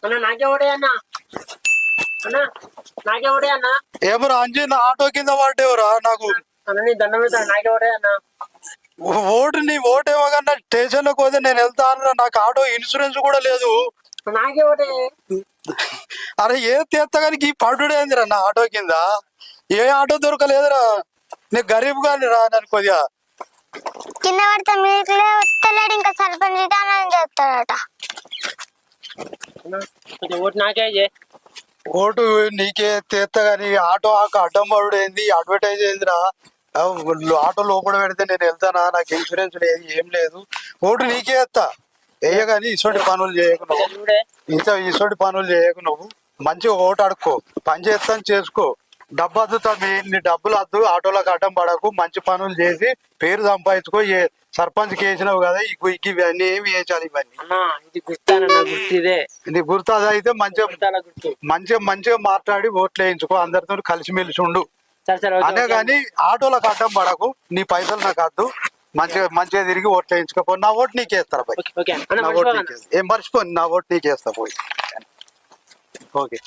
అన్న నాకే ఓడే అన్న అన్న నాకే ఓడే అన్న. ఏమరా అంజీ, నా ఆటో కింద పడ్డేవరా నాకు. అన్న నీ దండం మీద నాకే ఓడే అన్న. నీ ఓటేమో కన్నా స్టేషన్ లోకి పోతే నేను వెళ్తాను. నాకు ఆటో ఇన్సూరెన్స్ కూడా లేదు. నాకే ఓటే. అరే ఏ తెత్తగానికి ఈ పడుడేందిరా నా ఆటో కింద. ఏ ఆటో దొరకలేదురా. నీకు గరీబ్ గాని రా నన్ను కొద్దిగా కింద పడితే మీకు వస్తలేడు, ఇంకా సర్పంచ్ విధానం చేస్తాడట. ఓటు నాకే. ఓటు నీకే తెత్త గాని ఆటో అడ్డం పడుడు ఏంది, అడ్వర్టైజ్ ఏందిరా. ఆటో లోపల పెడితే నేను వెళ్తానా, నాకు ఇన్సూరెన్స్ లేదు ఏం లేదు. ఓటు నీకే ఎత్తా వేయగాని ఇటువంటి పనులు చేయకు నువ్వు. ఇటువంటి పనులు చేయకు నువ్వు. మంచిగా ఓటు అడుక్కో, పని చేస్తాను చేసుకో. డబ్బు అద్దుతా, నీ డబ్బులు అద్దు, ఆటోలకు అడ్డం పడకు, మంచి పనులు చేసి పేరు సంపాదించుకో. సర్పంచ్ వేసినావు కదా, ఇవన్నీ ఏమి వేసాలి ఇవన్నీ. నీ గుర్తు అది అయితే మంచిగా మాట్లాడి ఓట్లు వేయించుకో. అందరితో కలిసిమెలిసి ఉండు అనే గాని ఆటోలకు అడ్డం పడకు. నీ పైసలు నాకు అద్దు, మంచిగా తిరిగి ఓట్లు వేయించుకోపో. నా ఓటు నీకేస్తారు పోయి. నా ఓటు నీకేస్తా, ఏం మర్చిపోయి నా ఓటు నీకేస్తా పోయి. ఓకే.